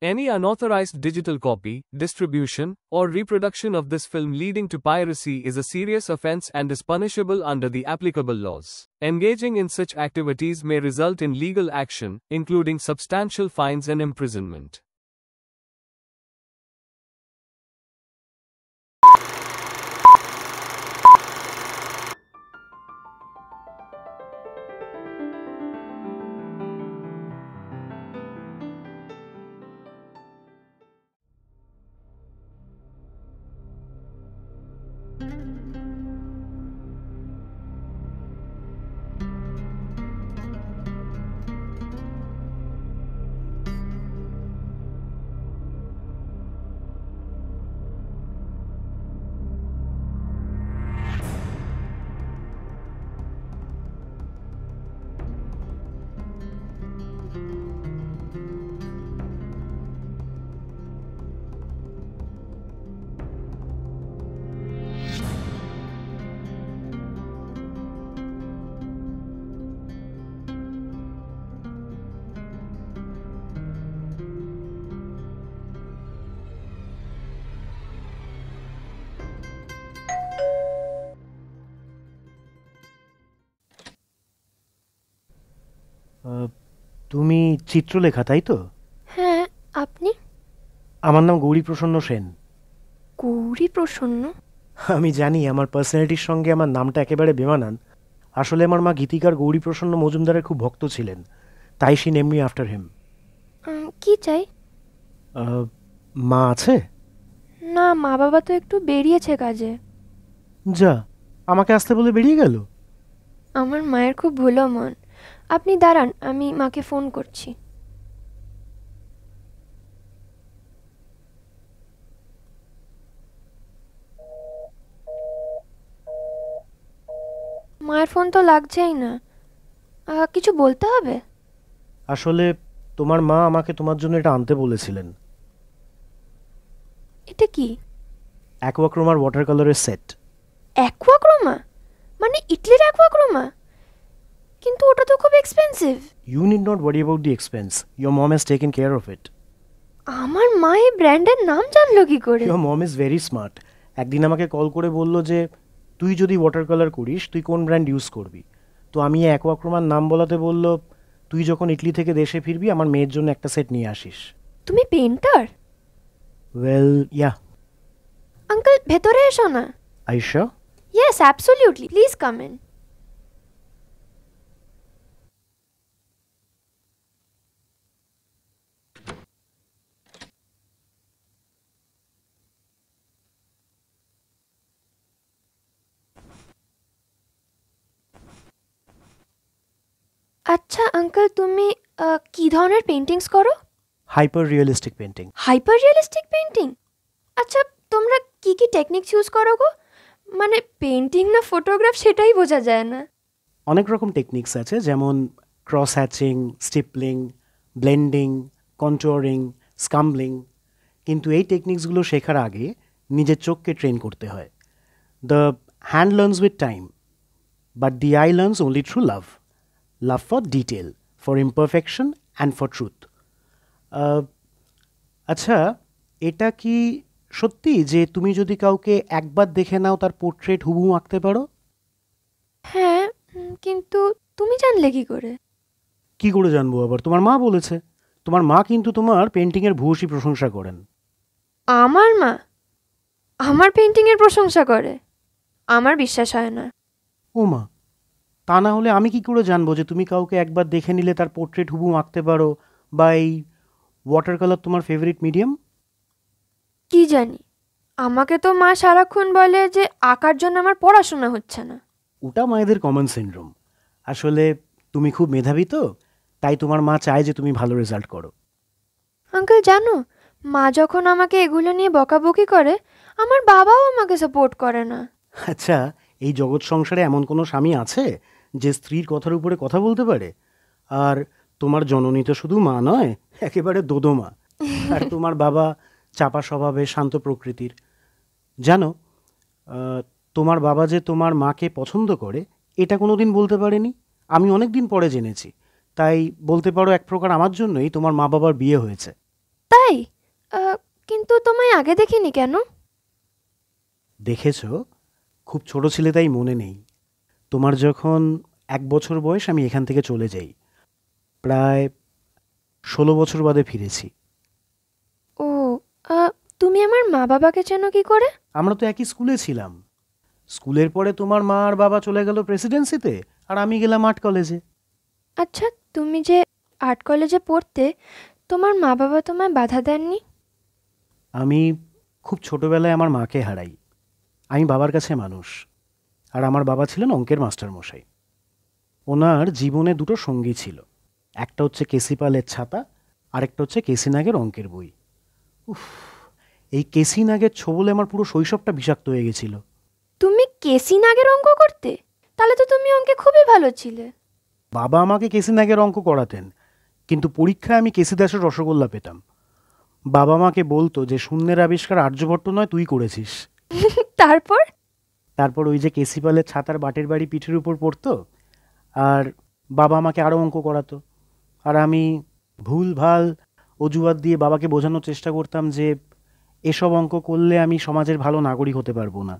Any unauthorized digital copy, distribution, or reproduction of this film leading to piracy is a serious offense and is punishable under the applicable laws. Engaging in such activities may result in legal action, including substantial fines and imprisonment. তুমি চিত্রলেখা, তাই তো? হ্যাঁ, আপনি? আমার নাম গৌরীপ্রসন্ন সেন। গৌরীপ্রসন্ন? আমি জানি আমার পার্সোনালিটির সঙ্গে আমার নামটা একেবারে বেমানান। আসলে আমার মা গীতিকার গৌরীপ্রসন্ন মজুমদারের খুব ভক্ত ছিলেন, তাই she name me after him. কি চাই? মা আছে? না, মা বাবা তো একটু বেরিয়েছে কাজে। যা, আমাকে আসতে বলে বেরিয়ে গেল। আমার মায়ের খুব ভুলো মন। আপনি দাঁড়ান, আমি মাকে ফোন করছি। মায়ের ফোন তো লাগছেই না। কিছু বলতে হবে? আসলে তোমার মা আমাকে তোমার জন্য এটা আনতে বলেছিলেন। এটা কি? অ্যাকোয়াক্রোমার ওয়াটার কালারের সেট। অ্যাকোয়াক্রোমা? মানে ইটলির অ্যাকোয়াক্রোমা? কিন্তু ওটা তো খুব expensive. You need not worry about the expense, your mom has taken care of it. আমার মা এই ব্র্যান্ডের নাম জানলো কি করে? Your mom is very smart. একদিন আমাকে কল করে বলল যে তুই যদি ওয়াটার কালার করিস তুই কোন ব্র্যান্ড ইউজ করবি। তো আমি অ্যাকোয়াক্রোমার নাম বলাতে বলল তুই যখন ইটলি থেকে দেশে ফিরবি আমার মেয়ের জন্য একটা সেট নিয়ে আসিস। তুমি পেইন্টার? ওয়েল, ইয়া। আঙ্কেল, ভেতরে এসো না। Are you sure? Yes, absolutely, please come in. আচ্ছা আঙ্কেল, তুমি কি ধরনের পেইন্টিংস করো? Hyper realistic painting. Hyper realistic painting? আচ্ছা, তোমরা কি কি টেকনিক্স ইউজ করো গো? মানে পেইন্টিং না ফটোগ্রাফ সেটাই বোঝা যায় না। অনেক রকম টেকনিক্স আছে, যেমন ক্রস হ্যাচিং, স্টিপলিং, ব্লেন্ডিং, কন্ট্রোরিং, স্কাম্বলিং। কিন্তু এই টেকনিক্সগুলো শেখার আগে নিজের চোখকে ট্রেন করতে হয়। The hand learns with time, but the I learns only through love. Love for detail, for imperfection and for truth. আচ্ছা, এটা কি সত্যি যে তুমি যদি কাউকে একবার দেখে নাও তার পোর্ট্রেট হুবহু আঁকতে পারো? হ্যাঁ, কিন্তু তুমি জানলে কি করে? কি করে জানবো আবার? তোমার মা বলেছে। তোমার মা কিন্তু তোমার পেন্টিংয়ের ভূয়সী প্রশংসা করেন। আমার মা আমার পেইন্টিংয়ের প্রশংসা করে? আমার বিশ্বাস হয় না। ও মা, তা না হলে আমি কি করে জানবো যে তুমি কাউকে একবার দেখে নিলে তার পোর্ট্রেট হুবহু আঁকতে পারো, বা এই ওয়াটার কালার তোমার ফেভারিট মিডিয়াম? কি জানি, আমাকে তো মা সারাক্ষণ বলে যে আঁকার জন্য আমার পড়াশোনা হচ্ছে না। ওটা মায়েদের কমন সিনড্রোম। আসলে তুমি খুব মেধাবী তো, তাই তোমার মা চায় যে তুমি ভালো রেজাল্ট করো। আঙ্কেল জানো, মা যখন আমাকে এগুলো নিয়ে বকাবকি করে, আমার বাবাও আমাকে সাপোর্ট করে না। আচ্ছা, এই জগৎ সংসারে এমন কোনো স্বামী আছে যে স্ত্রীর কথার উপরে কথা বলতে পারে? আর তোমার জননী তো শুধু মা নয়, একেবারে দোদমা। আর তোমার বাবা চাপা স্বভাবে, শান্ত প্রকৃতির। জানো, তোমার বাবা যে তোমার মাকে পছন্দ করে এটা কোনো দিন বলতে পারেনি, আমি অনেক দিন পরে জেনেছি। তাই বলতে পারো এক প্রকার আমার জন্যই তোমার মা বাবার বিয়ে হয়েছে। তাই? কিন্তু তোমায় আগে দেখিনি কেন? দেখেছ, খুব ছোট ছিলে তাই মনে নেই। তোমার যখন 1 বছর বয়স আমি এখান থেকে চলে যাই, প্রায় 16 বছর বাদে ফিরেছি। ও, তুমি আমার মা বাবাকে চেনো কি করে? আমরা তো একই স্কুলে ছিলাম। স্কুলের পরে তোমার মা আর বাবা চলে গেল প্রেসিডেন্সিতে, আর আমি গেলাম আর্ট কলেজে। আচ্ছা, তুমি যে আর্ট কলেজে পড়তে, তোমার মা বাবা তোমায় বাধা দেননি? আমি খুব ছোটবেলায় আমার মাকে হারাই। আমি বাবার কাছে মানুষ, আর আমার বাবা ছিলেন অঙ্কের মাস্টারমশাই। ওনার জীবনে দুটো সঙ্গী ছিল, একটা হচ্ছে কেসি পালের ছাতা, আরেকটা হচ্ছে কেসি নাগের অঙ্কের বই। উফ, এই কেসি নাগের ছোবলে আমার পুরো শৈশবটা বিষাক্ত হয়ে গেছিল। তুমি কেসি নাগের অঙ্ক করতে? তাহলে তো তুমি অঙ্কে খুবই ভালো ছিলে। বাবা আমাকে কেসি নাগের অঙ্ক করাতেন, কিন্তু পরীক্ষায় আমি কেসি দাসের রসগোল্লা পেতাম। বাবা মাকে বলতো যে শূন্যের আবিষ্কার আর্যভট্ট নয়, তুই করেছিস। তারপর? তারপর ওই যে কেসি পালের ছাতার বাটের বাড়ি পিঠের উপর পড়তো, আর বাবা আমাকে আরও অঙ্ক করাতো, আর আমি ভুল ভাল অজুহাত দিয়ে বাবাকে বোঝানোর চেষ্টা করতাম যে এসব অঙ্ক করলে আমি সমাজের ভালো নাগরিক হতে পারবো না।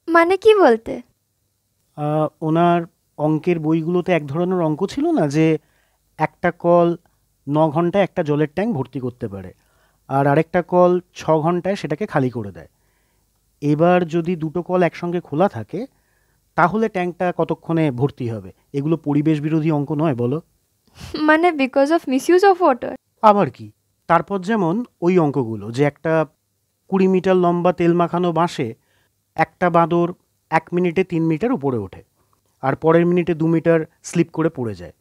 মানে কি বলতে? ওনার অঙ্কের বইগুলোতে এক ধরনের অঙ্ক ছিল না, যে একটা কল 9 ঘন্টায় একটা জলের ট্যাঙ্ক ভর্তি করতে পারে, আর আরেকটা কল 6 ঘন্টায় সেটাকে খালি করে দেয়। এবার যদি দুটো কল একসঙ্গে খোলা থাকে, তাহলে ট্যাঙ্কটা কতক্ষণে ভর্তি হবে? এগুলো পরিবেশ বিরোধী অঙ্ক নয় বলো? মানে because of misuse of water? আবার কি? তারপর যেমন ওই অঙ্কগুলো, যে একটা 20 মিটার লম্বা তেল মাখানো বাঁশে একটা বাঁদর 1 মিনিটে 3 মিটার উপরে ওঠে, আর পরের মিনিটে 2 মিটার স্লিপ করে পড়ে যায়,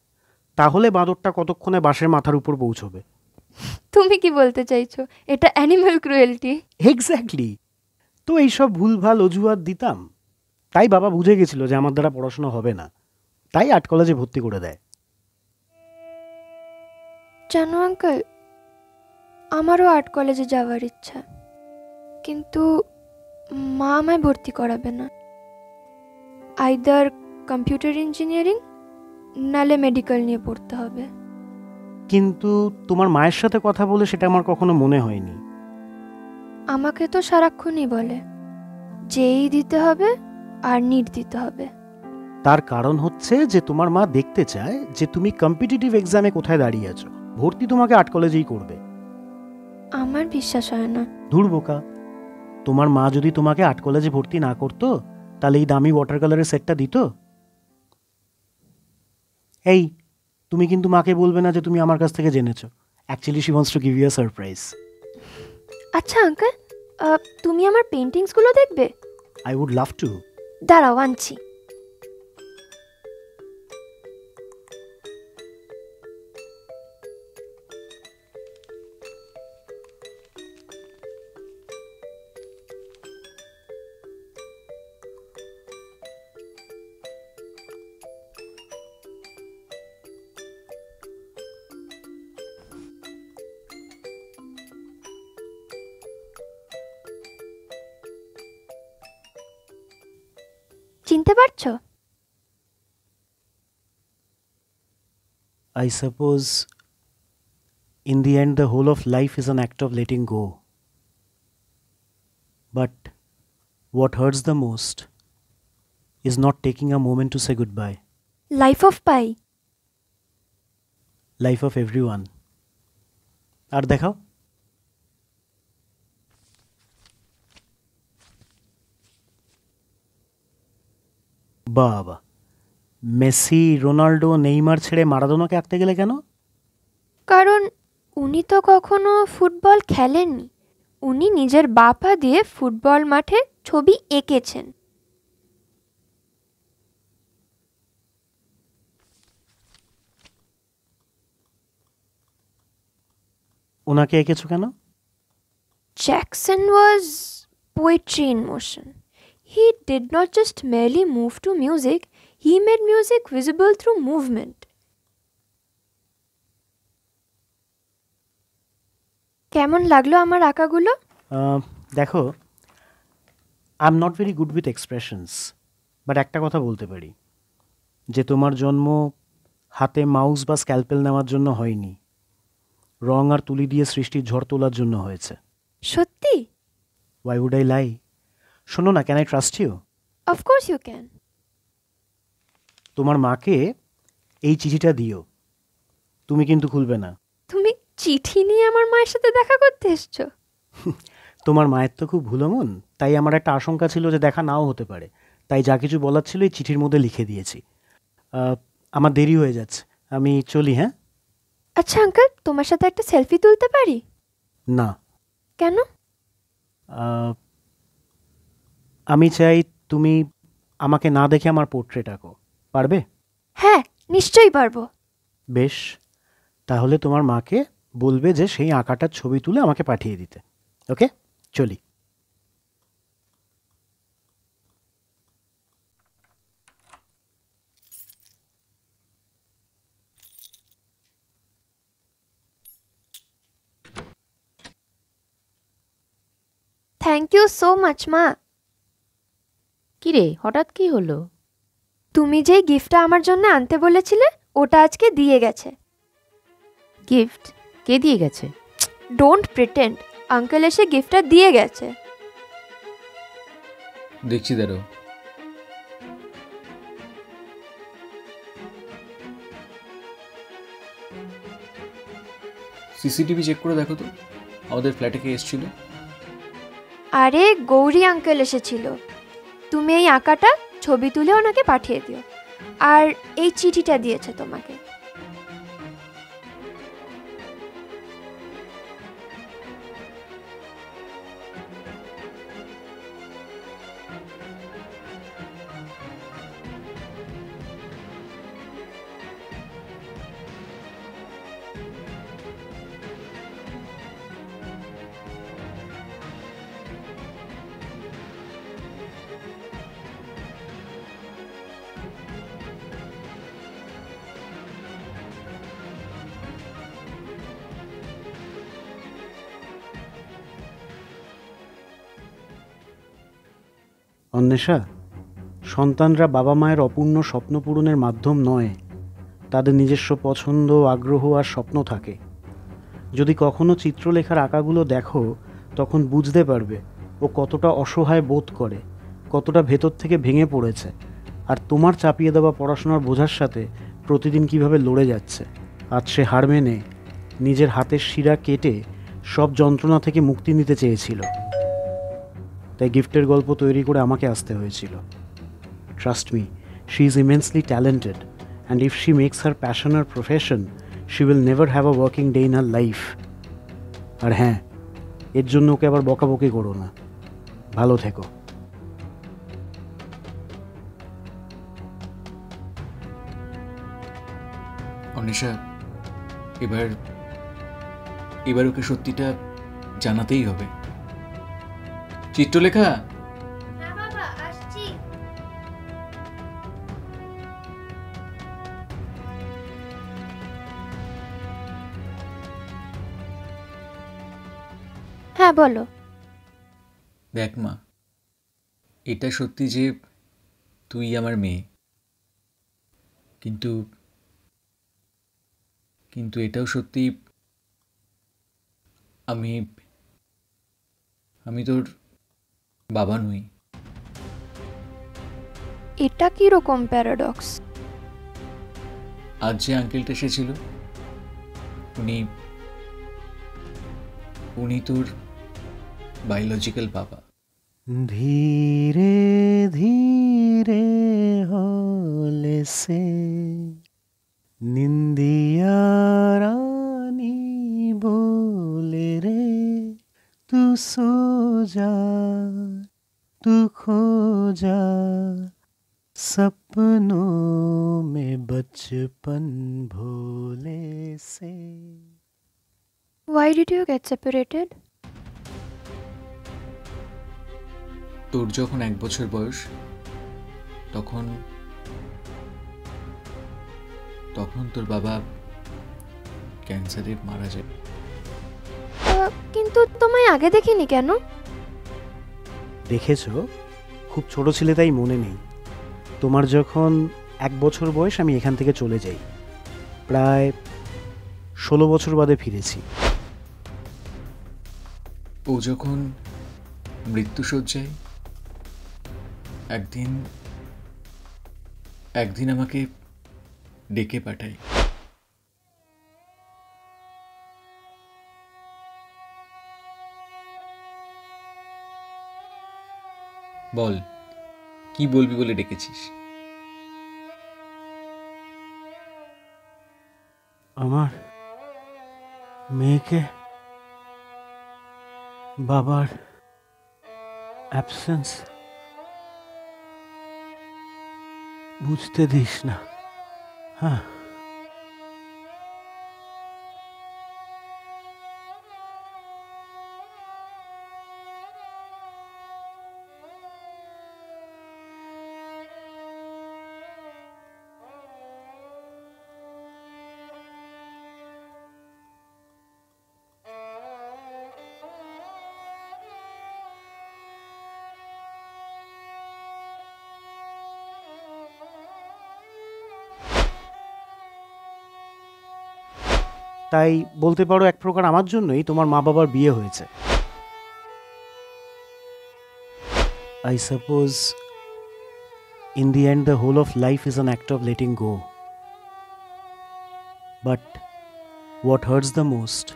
তাহলে বাঁদরটা কতক্ষণে বাঁশের মাথার উপর পৌঁছবে? তুমি কি বলতে চাইছো এটা অ্যানিম্যাল ক্রুয়েলটি? এক্স্যাক্টলি। তো এইসব ভুলভাল অজুহাত দিতাম, তাই বাবা বুঝে গেছিল যে আমার দ্বারা পড়াশোনা হবে না, তাই আর্ট কলেজে ভর্তি করে দেয়। জানো আঙ্কেল, আমারও আর্ট কলেজে যাওয়ার ইচ্ছা, কিন্তু মা আমায় ভর্তি করাবে না। আইদার কম্পিউটার ইঞ্জিনিয়ারিং নালে মেডিকেল নিয়ে পড়তে হবে। কিন্তু তোমার মায়ের সাথে কথা বলে সেটা আমার কখনো মনে হয়নি। আমাকে তো সারাক্ষণই বলে যেই দিতে হবে আর নিট দিতে হবে। তার কারণ হচ্ছে যে তোমার মা দেখতে চায় যে তুমি কম্পিটিটিভ এক্সামে কোথায় দাঁড়িয়ে আছো। ভর্তি তোমাকে আর্ট কলেজেই করবে। আমার বিশ্বাস হয় না। ধুর বোকা, তোমার মা যদি তোমাকে আর্ট কলেজে ভর্তি না করতো, তাহলে এই দামি ওয়াটার কালারের সেটটা দিত? এই, তুমি কিন্তু মাকে বলবে না যে তুমি আমার কাছ থেকে জেনেছো। Actually she wants to give you a surprise. আচ্ছা আঙ্কেল, তুমি আমার পেন্টিংসগুলো দেখবে? I would love to. দাঁড়াও, আনছি। চিনতে পারছো? I suppose in the end the whole of life is an act of letting go. But what hurts the most is not taking a moment to say goodbye. Life of pi. Life of everyone. আর দেখাও। বাবা, Messi, Ronaldo, Neymar ছেড়ে মারাদোনাকে আঁকতে গেলে কেন? কারণ উনি তো কখনো ফুটবল খেলেননি। উনি নিজের বাঁ পা দিয়ে ফুটবল মাঠে ছবি এঁকেছেন। ওনাকে এঁকেছো কেন? Jackson was poetry in motion. He did not just merely move to music, he made music visible through movement. কেমন লাগলো আমার আঁকাগুলো? দেখো, I am not very good with expressions, but একটা কথা বলতে পারি, যে তোমার জন্ম হাতে মাউস বা স্ক্যালপেল নেওয়ার জন্য হয়নি। রং আর তুলি দিয়ে সৃষ্টির ঝড় তোলার জন্য হয়েছে। সত্যি? Why would I lie? শোনো না, can I trust you? Of course you can. তোমার মাকে এই চিঠিটা দিও, তুমি কিন্তু খুলবে না। তুমি চিঠি নিয়ে আমার মায়ের সাথে দেখা করতে এসছো? তোমার মায়ের তো খুব ভুলো মন, তাই আমার একটা আশঙ্কা ছিল যে দেখা নাও হতে পারে, তাই যা কিছু বলার ছিল এই চিঠির মধ্যে লিখে দিয়েছি। আমার দেরি হয়ে যাচ্ছে, আমি চলি। হ্যাঁ। আচ্ছা আঙ্কেল, তোমার সাথে একটা সেলফি তুলতে পারি? না। কেন? আমি চাই তুমি আমাকে না দেখে আমার পোর্ট্রেট আঁকো, পারবে? হ্যাঁ, নিশ্চয়ই পারবো। বেশ, তাহলে তোমার মাকে বলবে যে সেই আঁকাটার ছবি তুলে আমাকে পাঠিয়ে দিতে। ওকে, চলি। থ্যাংক ইউ সো মাচ মা। কিরে, হঠাৎ কি হলো? তুমি যেই গিফটটা আমার জন্য আনতে বলেছিলে ওটা আজকে দিয়ে গেছে। গিফট? কে দিয়ে গেছে? ডোন্ট প্রিটেন্ড, আঙ্কেল এসে গিফটটা দিয়ে গেছে। দেখছি দাঁড়ো। সিসিটিভি চেক করে দেখো তো, আমাদের ফ্ল্যাটে কে এসেছিল? আরে গৌরী আঙ্কেল এসেছিল। তুমি এই আঁকাটা ছবি তুলে ওনাকে পাঠিয়ে দিও, আর এই চিঠিটা দিয়েছে তোমাকে। অন্বেষা, সন্তানরা বাবা মায়ের অপূর্ণ স্বপ্ন পূরণের মাধ্যম নয়, তাদের নিজস্ব পছন্দ, আগ্রহ আর স্বপ্ন থাকে। যদি কখনো চিত্রলেখার আঁকাগুলো দেখো তখন বুঝতে পারবে ও কতটা অসহায় বোধ করে, কতটা ভেতর থেকে ভেঙে পড়েছে, আর তোমার চাপিয়ে দেওয়া পড়াশোনার বোঝার সাথে প্রতিদিন কিভাবে লড়ে যাচ্ছে। আজ সে হার মেনে নিজের হাতের শিরা কেটে সব যন্ত্রণা থেকে মুক্তি নিতে চেয়েছিল, তাই গিফটের গল্প তৈরি করে আমাকে আসতে হয়েছিল। Trust me, she is immensely talented, and if she makes her passion her profession, she will never have a working day in her life. আর হ্যাঁ, এর জন্য ওকে আবার বকাবকি করো না। ভালো থেকো। অনিশা, এবার ওকে সত্যিটা জানাতেই হবে। চিত্রলেখা, না বাবা, আসছি। হ্যাঁ বলো। দেখ মা, এটা সত্যি যে তুই আমার মেয়ে, কিন্তু কিন্তু এটাও সত্যি আমি তোর বাবা নই। এটা কি রকম প্যারাডক্স? আজ যে আঙ্কেলটা এসেছিল উনি তোর বায়োলজিক্যাল বাবা। ধীরে ধীরে হলে সে নিন্দিয়া রানী बोले रे तू सो जा तू खो जा सपनों में बचपन भोले से। Why did you get separated? তোর যখন 1 বছর বয়স তখন তোর বাবা ক্যান্সারে মারা যায়। কিন্তু তোমায় আগে দেখিনি কেন? দেখেছো, খুব ছোট ছিলে তাই মনে নেই। তোমার যখন 1 বছর বয়স আমি এখান থেকে চলে যাই, প্রায় 16 বছর বাদে ফিরেছি। ও যখন মৃত্যুশয্যায় একদিন একদিন আমাকে ডেকে পাঠায়। বল, কি বলবি বলে ডেকেছিস? আমার মেয়েকে বাবার অ্যাবসেন্স বুঝতে দিস না। হ্যাঁ, তাই বলতে পারো এক প্রকার আমার জন্যই তোমার মা বাবার বিয়ে হয়েছে। I suppose in the end the whole of life is an act of letting go. But what hurts the most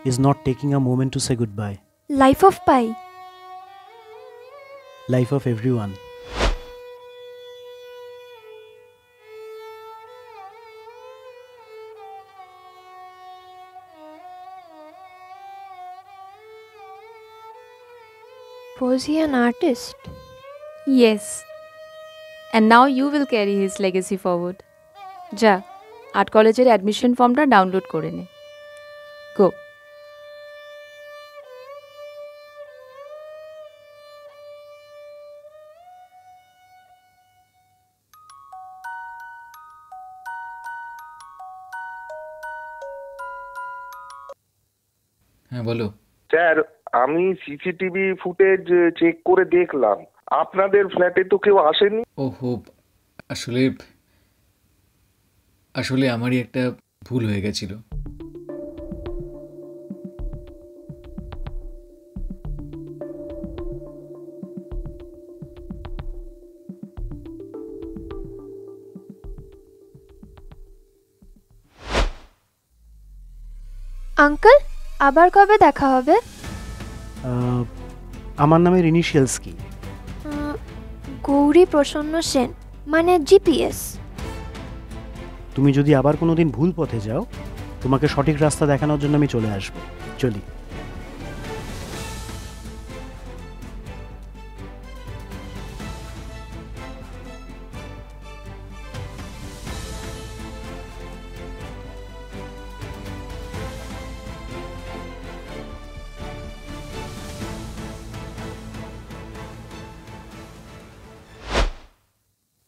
is not taking a moment to say goodbye. Life of Pi. Life of everyone. Was he an artist? Yes. And now you will carry his legacy forward. যা, art কলেজের admission ফর্মটা download করে নে। গো। হ্যাঁ বলো। Sir, আমি CCTV footage check করে দেখলাম, আপনাদের ফ্ল্যাটে তো কেউ আসেনি। ওহো, আসলে আসলে আমারই একটা ভুল হয়ে গেছিল। আঙ্কেল, আবার কবে দেখা হবে? আমার নামের ইনিশিয়ালস কি? গৌরী প্রসন্ন সেন, মানে জিপিএস। তুমি যদি আবার কোনোদিন ভুল পথে যাও, তোমাকে সঠিক রাস্তা দেখানোর জন্য আমি চলে আসবো। চলি।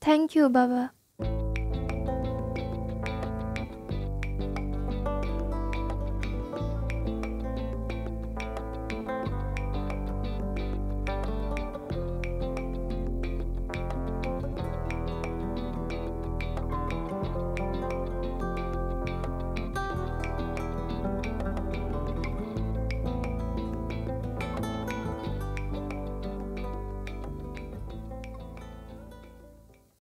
থ্যাংক ইউ বাবা।